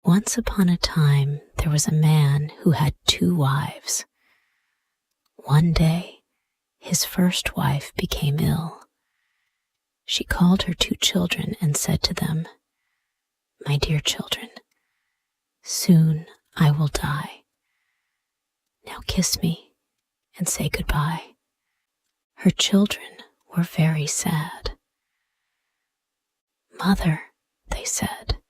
Once upon a time, there was a man who had 2 wives. One day, his first wife became ill. She called her 2 children and said to them, "My dear children, soon I will die. Now kiss me and say goodbye." Her children were very sad. "Mother," they said,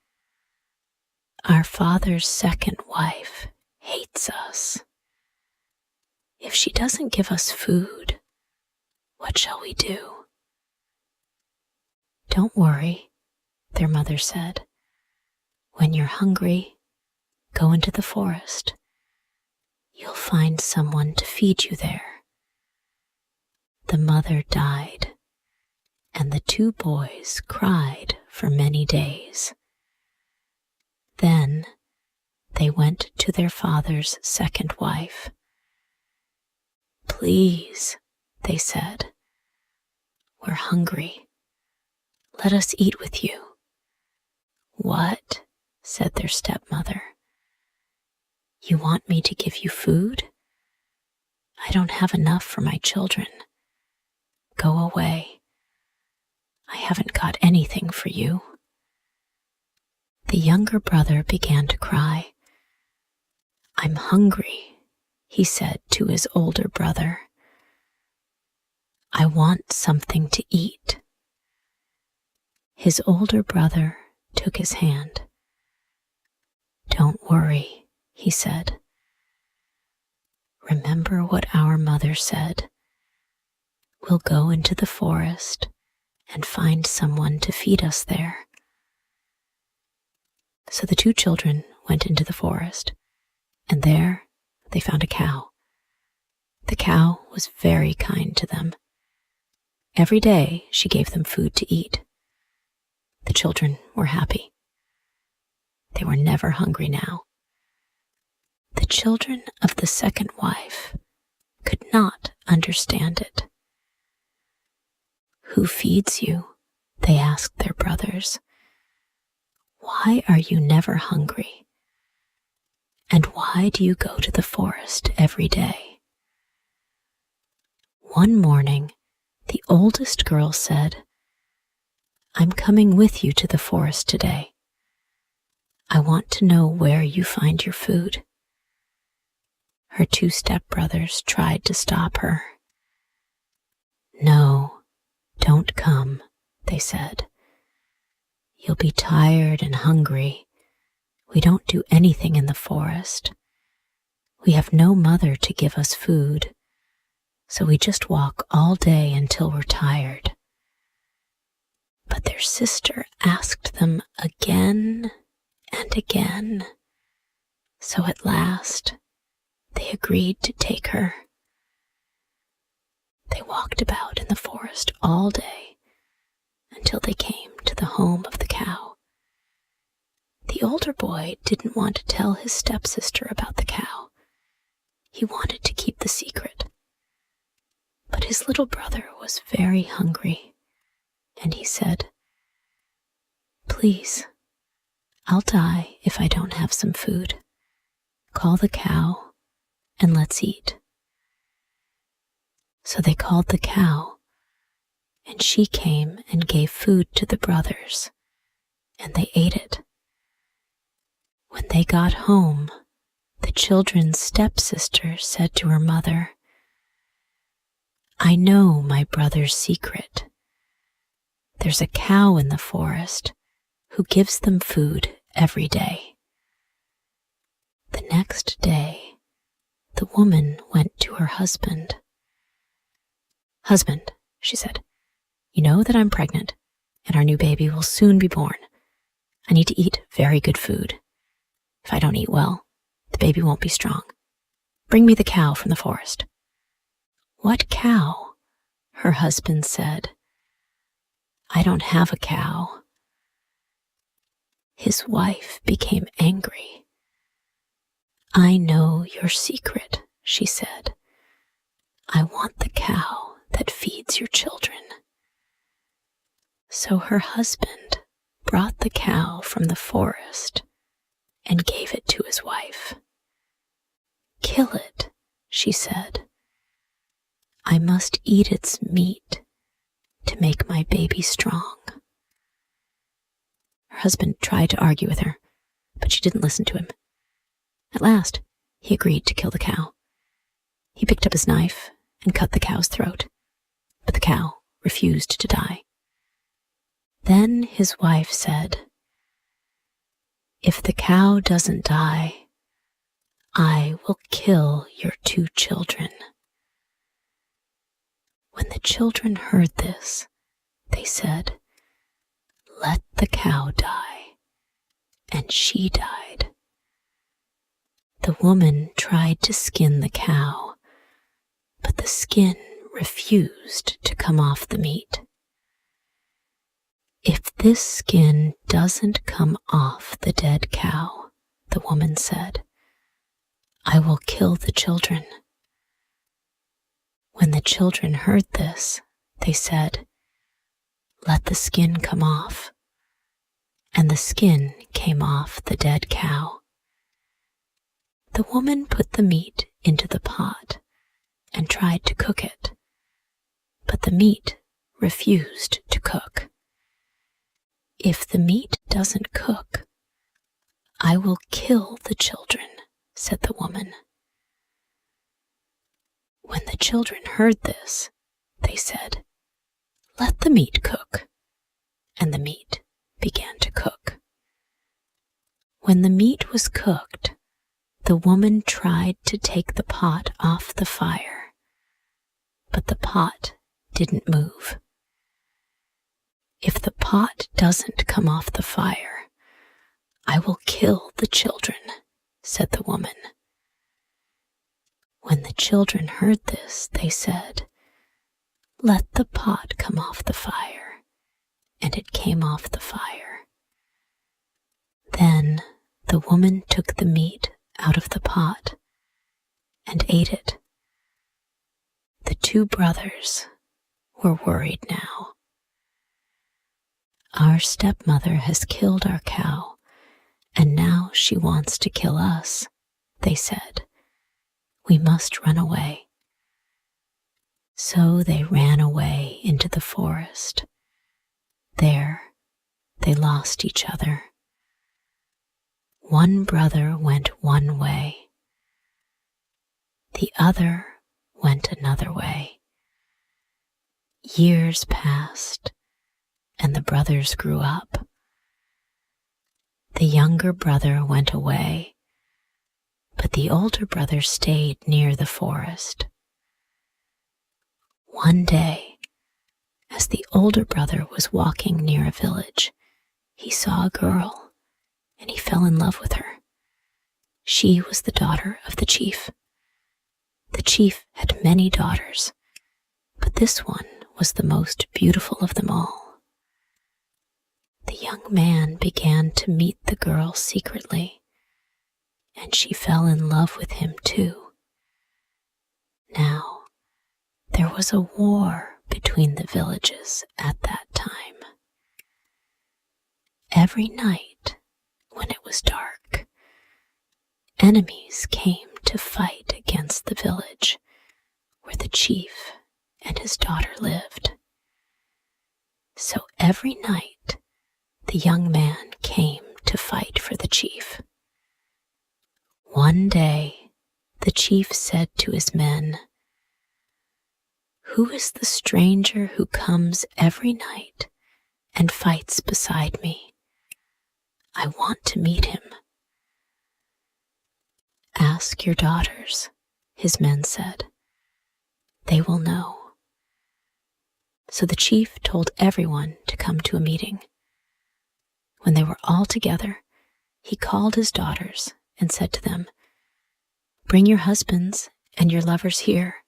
"our father's second wife hates us. If she doesn't give us food, what shall we do?" "Don't worry," their mother said. "When you're hungry, go into the forest. You'll find someone to feed you there." The mother died, and the 2 boys cried for many days. Then they went to their father's second wife. "Please," they said, "we're hungry. Let us eat with you." "What?" said their stepmother. "You want me to give you food? I don't have enough for my children. Go away. I haven't got anything for you." The younger brother began to cry. "I'm hungry," he said to his older brother. "I want something to eat." His older brother took his hand. "Don't worry," he said. "Remember what our mother said. We'll go into the forest and find someone to feed us there." So the 2 children went into the forest, and there they found a cow. The cow was very kind to them. Every day she gave them food to eat. The children were happy. They were never hungry now. The children of the second wife could not understand it. "Who feeds you?" they asked their brothers. "Why are you never hungry? And why do you go to the forest every day?" One morning, the oldest girl said, "I'm coming with you to the forest today. I want to know where you find your food." Her 2 stepbrothers tried to stop her. "No, don't come," they said. "You'll be tired and hungry. We don't do anything in the forest. We have no mother to give us food, so we just walk all day until we're tired." But their sister asked them again and again, so at last they agreed to take her. They walked about in the forest all day until they came to the home of the cow. The older boy didn't want to tell his stepsister about the cow. He wanted to keep the secret. But his little brother was very hungry, and he said, "Please, I'll die if I don't have some food. Call the cow and let's eat." So they called the cow, and she came and gave food to the brothers, and they ate it. When they got home, the children's stepsister said to her mother, "I know my brother's secret. There's a cow in the forest who gives them food every day." The next day, the woman went to her husband. "Husband," she said, "you know that I'm pregnant, and our new baby will soon be born. I need to eat very good food. If I don't eat well, the baby won't be strong. Bring me the cow from the forest." "What cow?" her husband said. "I don't have a cow." His wife became angry. "I know your secret," she said. "I want the cow that feeds your children." So her husband brought the cow from the forest and gave it to his wife. "Kill it," she said. "I must eat its meat to make my baby strong." Her husband tried to argue with her, but she didn't listen to him. At last, he agreed to kill the cow. He picked up his knife and cut the cow's throat, but the cow refused to die. Then his wife said, "If the cow doesn't die, I will kill your 2 children." When the children heard this, they said, "Let the cow die," and she died. The woman tried to skin the cow, but the skin refused to come off the meat. "If this skin doesn't come off the dead cow," the woman said, "I will kill the children." When the children heard this, they said, "Let the skin come off," and the skin came off the dead cow. The woman put the meat into the pot and tried to cook it, but the meat refused to cook. "If the meat doesn't cook, I will kill the children," said the woman. When the children heard this, they said, "Let the meat cook," and the meat began to cook. When the meat was cooked, the woman tried to take the pot off the fire, but the pot didn't move. "If the pot doesn't come off the fire, I will kill the children," said the woman. When the children heard this, they said, "Let the pot come off the fire," and it came off the fire. Then the woman took the meat out of the pot and ate it. The 2 brothers were worried now. "Our stepmother has killed our cow, and now she wants to kill us," they said. "We must run away." So they ran away into the forest. There they lost each other. One brother went one way. The other went another way. Years passed, and the brothers grew up. The younger brother went away, but the older brother stayed near the forest. One day, as the older brother was walking near a village, he saw a girl, and he fell in love with her. She was the daughter of the chief. The chief had many daughters, but this one was the most beautiful of them all. The young man began to meet the girl secretly, and she fell in love with him too. Now, there was a war between the villages at that time. Every night, when it was dark, enemies came to fight against the village where the chief and his daughter lived. So every night, the young man came to fight for the chief. One day, the chief said to his men, "Who is the stranger who comes every night and fights beside me? I want to meet him." "Ask your daughters," his men said. "They will know." So the chief told everyone to come to a meeting. When they were all together, he called his daughters and said to them, "Bring your husbands and your lovers here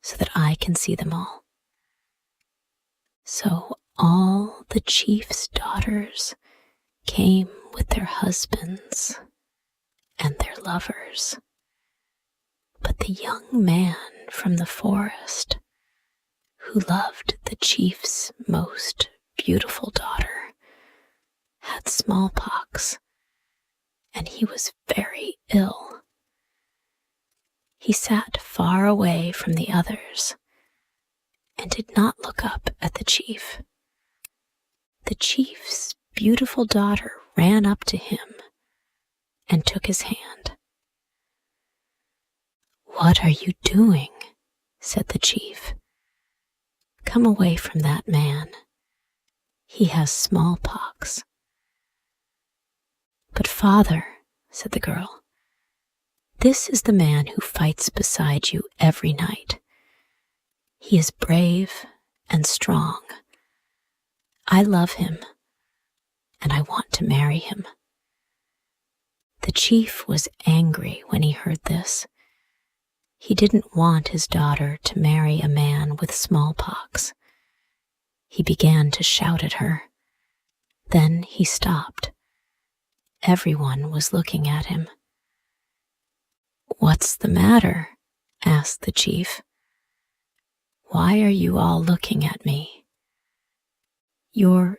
so that I can see them all." So all the chief's daughters came with their husbands and their lovers. But the young man from the forest, who loved the chief's most beautiful daughter, had smallpox, and he was very ill. He sat far away from the others and did not look up at the chief. The chief's beautiful daughter ran up to him and took his hand. "What are you doing?" said the chief. "Come away from that man. He has smallpox." "But father," said the girl, "this is the man who fights beside you every night. He is brave and strong. I love him, and I want to marry him." The chief was angry when he heard this. He didn't want his daughter to marry a man with smallpox. He began to shout at her. Then he stopped. Everyone was looking at him. "What's the matter?" asked the chief. "Why are you all looking at me?" Your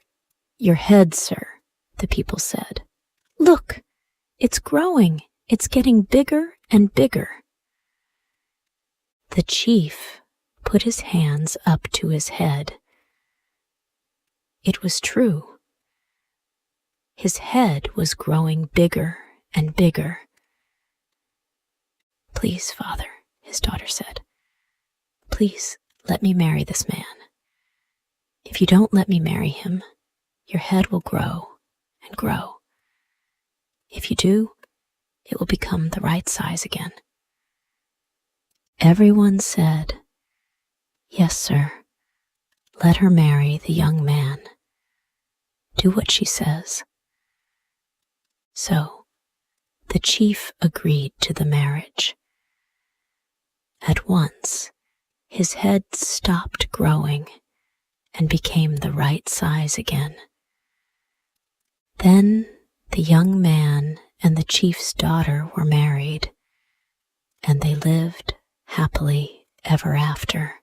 head, sir," the people said. "Look, it's growing. It's getting bigger and bigger." The chief put his hands up to his head. It was true. His head was growing bigger and bigger. "Please, father," his daughter said, "please let me marry this man. If you don't let me marry him, your head will grow and grow. If you do, it will become the right size again." Everyone said, "Yes, sir. Let her marry the young man. Do what she says." So the chief agreed to the marriage. At once, his head stopped growing and became the right size again. Then the young man and the chief's daughter were married, and they lived happily ever after.